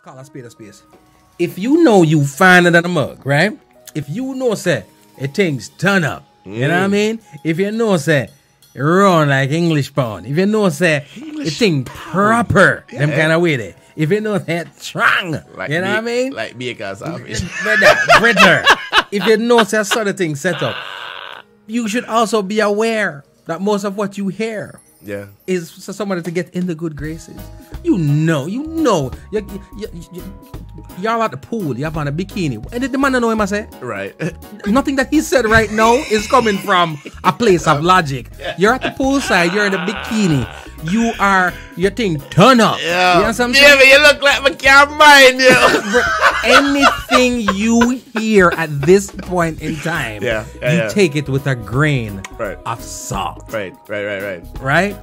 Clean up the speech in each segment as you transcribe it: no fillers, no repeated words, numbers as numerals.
call a spade a space. If you know you finer than a mug, right? If you know, say, it things turn up. You know what I mean? If you know, say, it run like English pound. If you know, say, it thing proper, them kind of way there. If you know that strong, like you know what I mean? Like Baker's office. Brother, if you know that sort of thing set up, you should also be aware that most of what you hear is for somebody to get in the good graces. You know. Y'all at the pool, you have on a bikini. And did the man know him, I say? Right. Nothing that he said right now is coming from a place of logic. You're at the poolside, you're in the bikini. Your thing turn up. Yeah. You know what I'm saying? Yeah, you look like I can't mind you. Anything you hear at this point in time, you take it with a grain of salt. Right?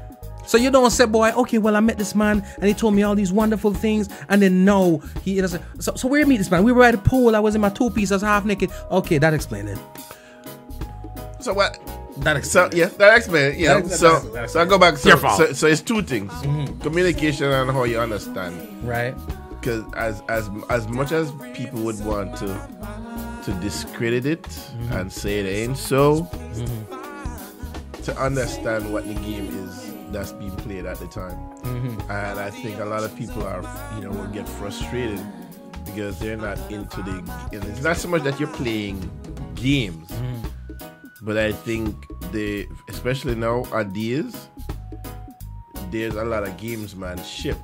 So you don't say, boy, okay, well, I met this man and he told me all these wonderful things, and then no, he doesn't. So where you meet this man? We were at a pool. I was in my two-piece. I was half naked. Okay, that explains it. So what? That explains it. That explains it. Yeah. So I go back. Your fault. So it's two things: communication and how you understand. Right. Because as much as people would want to discredit it and say it ain't so, to understand what the game is that's being played at the time. And I think a lot of people will get frustrated because they're not into and it's not so much that you're playing games, but I think especially nowadays, there's a lot of gamesmanship,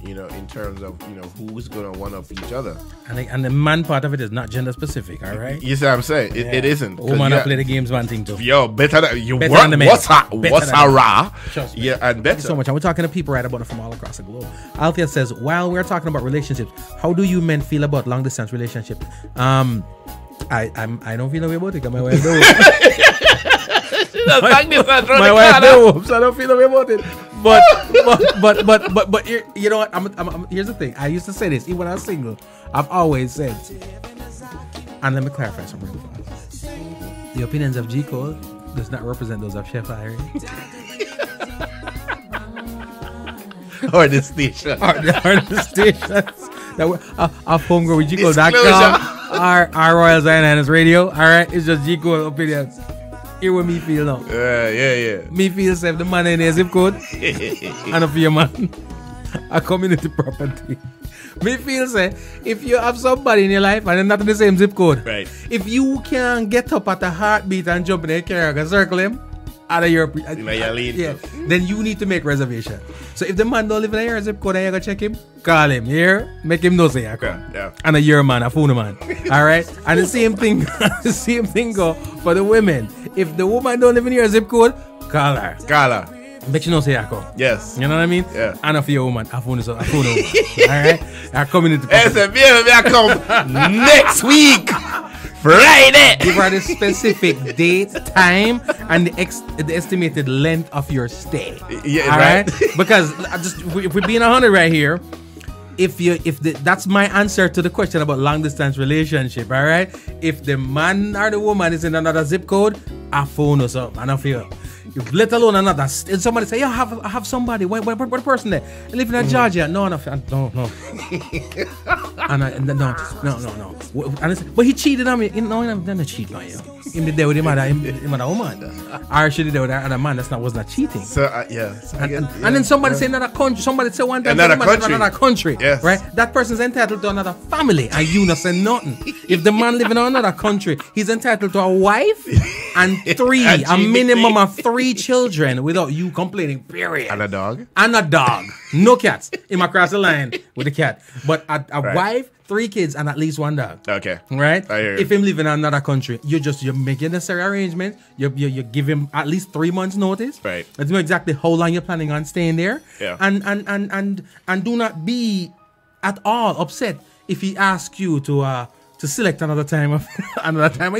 in terms of, who's going to one-up each other. And the man part of it is not gender specific, all right? You see what I'm saying? It isn't. Woman play the games man thing too. Yo, better than you better work. Than the man. What's a raw? Trust me. Yeah, and better. Thank you so much. And we're talking to people right about it from all across the globe. Althea says, while we're talking about relationships, how do you men feel about long distance relationships? I don't feel no way about it because my wife knows. My wife knows, so I don't feel no way about it. But you know what? Here's the thing. I used to say this even when I was single. I've always said, and let me clarify something real fast. The opinions of G Cole does not represent those of Chef Irie. Or the station. or the stations. Of Homegrown With G Cole.com. Our Royal Zion Highness Radio. Alright, it's just G Cole opinions. Hear what me feel now. Yeah. Me feel safe the man in a zip code. And a fear man. A community property. Me feel say if you have somebody in your life and they're not in the same zip code. Right. If you can get up at a heartbeat and jump in their car and circle him out of your then you need to make reservation. So if the man don't live in your zip code and you go check him, call him here, make him know say you come. Yeah. And a year man, a phone man. Alright? And the same thing go for the women. If the woman don't live in your zip code, call her. Make you know say you come. Yes. You know what I mean? Yeah. And if you're a woman, a phone alright? I come into I come next week. Friday. Give her the specific date, time, and the estimated length of your stay. Yeah, all right? right. Because if we're being 100 right here, that's my answer to the question about long distance relationship. All right. If the man or the woman is in another zip code, a phone or something, I don't feel. Let alone another. And somebody say, "Yeah, I have somebody. What person there? I live in Georgia." No. No. No. But he cheated on me. No, he didn't cheat on you. Him did there with him other woman. Or she did there with another man. Was not cheating. So and then somebody say another country. Somebody say one time another country. Yes. Right? That person's entitled to another family, and you not say nothing. If the man living in another country, he's entitled to a wife and a minimum of 3 children without you complaining, period. And a dog. No cats. Him across the line with a cat. But a wife, 3 kids, and at least 1 dog. Okay. Right? I hear you. If him living in another country, you make your necessary arrangement. You give him at least 3 months notice. Right. Let's know exactly how long you're planning on staying there. Yeah. And do not be at all upset if he asks you to select another time of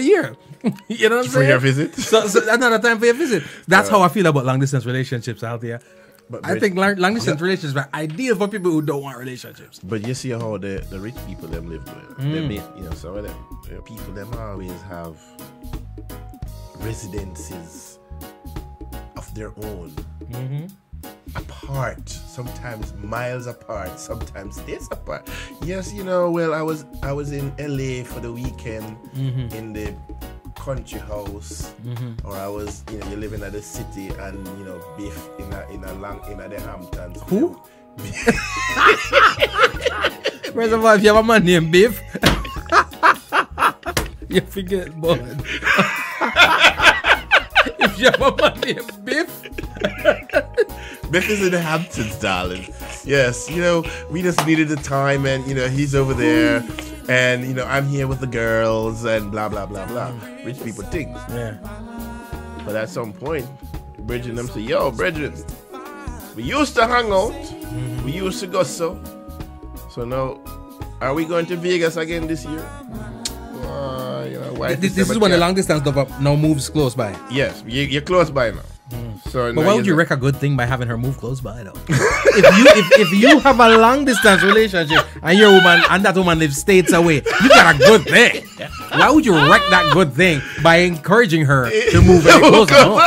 year. You know what I'm saying? For your visit? So another time for your visit. That's how I feel about long distance relationships out there. But I think long distance relationships are ideal for people who don't want relationships. But you see how the rich people them live with. They make, some of them people them always have residences of their own. apart, sometimes miles apart, sometimes days apart. Yes, well, I was in LA for the weekend in the country house, or I was, you're living at the city and beef in the Hamptons. Who? First of all, if you have a man named Biff, you forget about it. If you have a man named Biff, Biff is in the Hamptons, darling. Yes, we just needed the time, and he's over there, and I'm here with the girls, and blah blah blah blah. Rich people things. Yeah. But at some point, Bridget and them say, "Yo, Bridget, we used to hang out, we used to go so now, are we going to Vegas again this year?" This is when the long distance stuff now moves close by. Yes, you're close by now. So but why would you wreck a good thing by having her move close by though? if you have a long distance relationship and your woman and that woman lives states away, you got a good thing. Why would you wreck that good thing by encouraging her to move very close to home?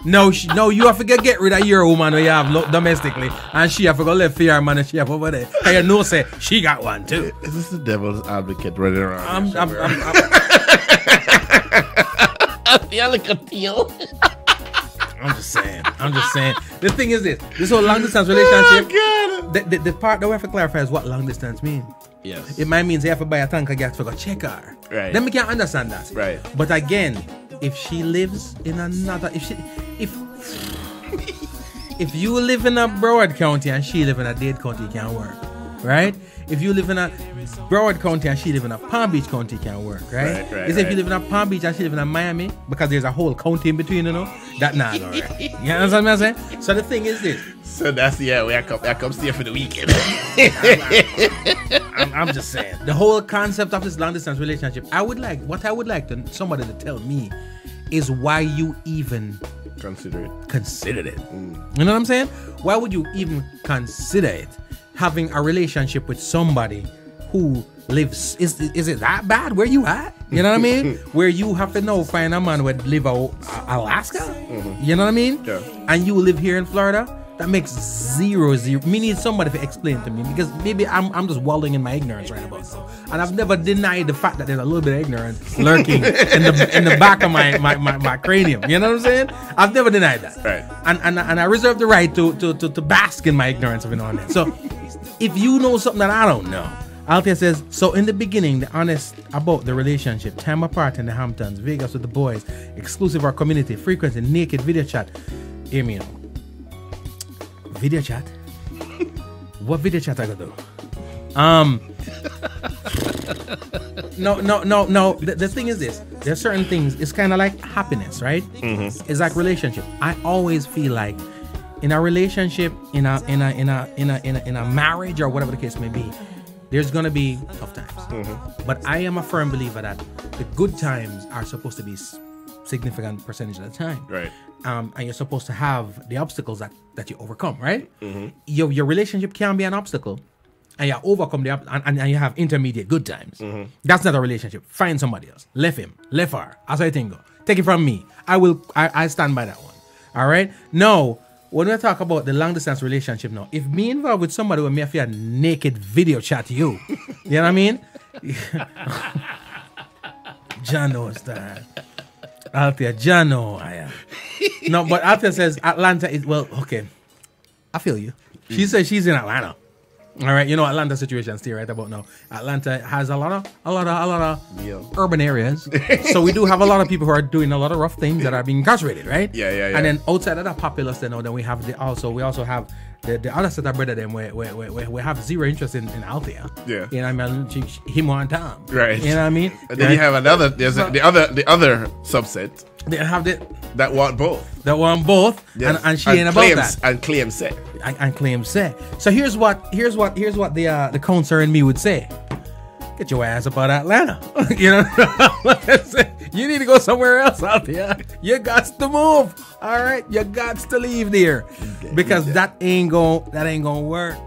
No, you have to get rid of your woman who you have domestically, and she have to go live for your man and she have over there. And say she got one too. Is this the devil's advocate running around? I'm just saying. The thing is this whole long distance relationship. The part that we have to clarify is what long distance means. Yes. It might mean you have to buy a tank of gas to go check her. Right. Then we can understand that. Right. But again, if she lives in another, if you live in a Broward County and she live in a Dade County, it can't work, right? If you live in a Broward County and she live in a Palm Beach County, it can't work, right? If you live in a Palm Beach and she live in a Miami, because there's a whole county in between, that not all right. You understand what I'm saying? So the thing is this. So that's I come stay for the weekend. I'm just saying. The whole concept of this long distance relationship, what I would like somebody to tell me is why you even consider it. You know what I'm saying? Why would you even consider it? Having a relationship with somebody who lives, is it that bad where you at? You know what I mean? Where you have to now find a man who live in Alaska? You know what I mean? Yeah. And you live here in Florida? That makes zero. Me need somebody to explain to me, because maybe I'm just wallowing in my ignorance right about now. And I've never denied the fact that there's a little bit of ignorance lurking in the back of my cranium. You know what I'm saying? I've never denied that. Right. And I reserve the right to bask in my ignorance every now and then. So if you know something that I don't know, Althea says, so in the beginning, the honest about the relationship, time apart in the Hamptons, Vegas with the boys, exclusive our community, frequency, naked video chat. Hear me out. Video chat? What video chat I gotta do? No. The thing is this. There's certain things. It's kind of like happiness, right? It's like relationship. I always feel like in a relationship, in a marriage or whatever the case may be, there's gonna be tough times. But I am a firm believer that the good times are supposed to be significant percentage of the time. Right. And you're supposed to have the obstacles that you overcome, right? Your relationship can be an obstacle, and you overcome and you have intermediate good times. That's not a relationship. Find somebody else. Left him, left her. As I think, take it from me. I stand by that one. All right. Now, when we talk about the long distance relationship, now, if me involved with somebody with me, I feel a naked video chat to you. You know what I mean? John knows that. Althea, Jano, I am. No, but Althea says Atlanta is, well, okay. I feel you. She says she's in Atlanta. All right, Atlanta situation still right about now. Atlanta has a lot of urban areas. So we do have a lot of people who are doing a lot of rough things that are being incarcerated, right? Yeah. And then outside of that populace, then we have we also have the other set of brother them we have zero interest in Althea. Yeah. You know what I mean? Him and Tom. Right. You know what I mean? And then you have the other subset. They have that want both. Yes. And she ain't about that. And claim say. And claim say. So here's what the counselor in me would say. Get your ass up out of Atlanta. You need to go somewhere else out there. You got to move. All right, you got to leave there because that ain't gonna work.